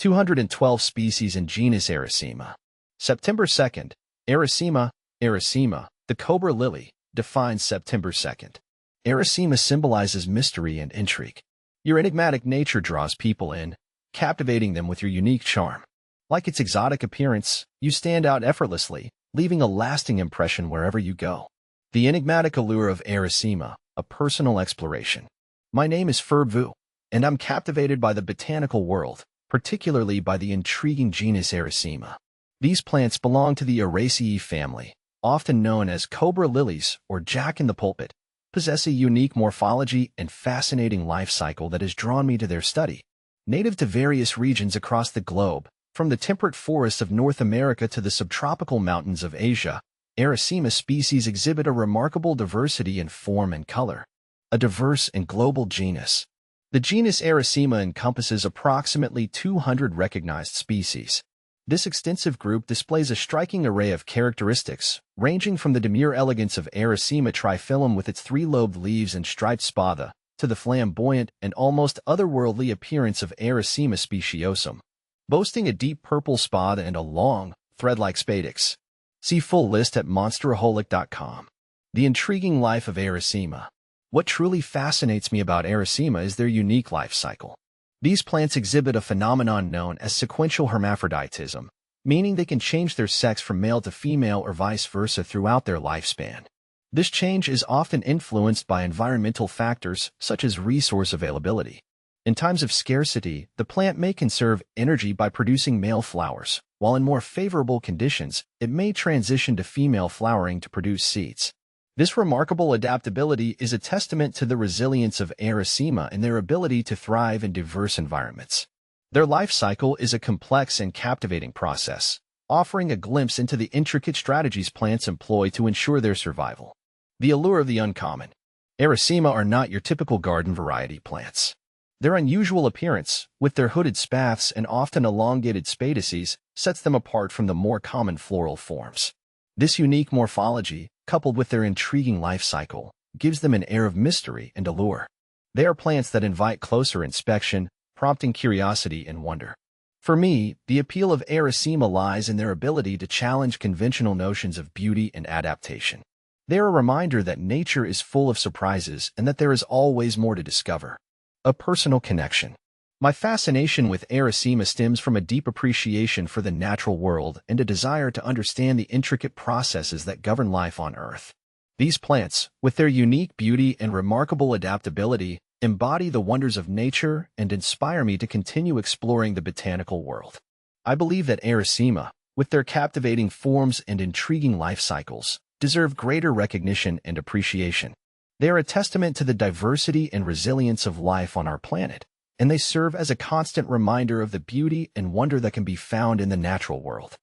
212 species in genus Arisaema. September 2nd, Arisaema, Arisaema, the cobra lily, defines September 2nd. Arisaema symbolizes mystery and intrigue. Your enigmatic nature draws people in, captivating them with your unique charm. Like its exotic appearance, you stand out effortlessly, leaving a lasting impression wherever you go. The enigmatic allure of Arisaema, a personal exploration. My name is Vu, and I'm captivated by the botanical world, particularly by the intriguing genus Arisaema. These plants belong to the Arisaea family, often known as cobra lilies or jack-in-the-pulpit, possess a unique morphology and fascinating life cycle that has drawn me to their study. Native to various regions across the globe, from the temperate forests of North America to the subtropical mountains of Asia, Arisaema species exhibit a remarkable diversity in form and color. A diverse and global genus. The genus Arisaema encompasses approximately 200 recognized species. This extensive group displays a striking array of characteristics, ranging from the demure elegance of Arisaema triphyllum with its three-lobed leaves and striped spatha, to the flamboyant and almost otherworldly appearance of Arisaema speciosum, boasting a deep purple spatha and a long, thread-like spadix. See full list at monsteraholic.com. The intriguing life of Arisaema. What truly fascinates me about Arisaema is their unique life cycle. These plants exhibit a phenomenon known as sequential hermaphroditism, meaning they can change their sex from male to female or vice versa throughout their lifespan. This change is often influenced by environmental factors such as resource availability. In times of scarcity, the plant may conserve energy by producing male flowers, while in more favorable conditions, it may transition to female flowering to produce seeds. This remarkable adaptability is a testament to the resilience of Arisaema and their ability to thrive in diverse environments. Their life cycle is a complex and captivating process, offering a glimpse into the intricate strategies plants employ to ensure their survival. The allure of the uncommon. Arisaema are not your typical garden variety plants. Their unusual appearance, with their hooded spathes and often elongated spadices, sets them apart from the more common floral forms. This unique morphology, coupled with their intriguing life cycle, gives them an air of mystery and allure. They are plants that invite closer inspection, prompting curiosity and wonder. For me, the appeal of Arisaema lies in their ability to challenge conventional notions of beauty and adaptation. They are a reminder that nature is full of surprises and that there is always more to discover. A personal connection. My fascination with Arisaema stems from a deep appreciation for the natural world and a desire to understand the intricate processes that govern life on Earth. These plants, with their unique beauty and remarkable adaptability, embody the wonders of nature and inspire me to continue exploring the botanical world. I believe that Arisaema, with their captivating forms and intriguing life cycles, deserve greater recognition and appreciation. They are a testament to the diversity and resilience of life on our planet, and they serve as a constant reminder of the beauty and wonder that can be found in the natural world.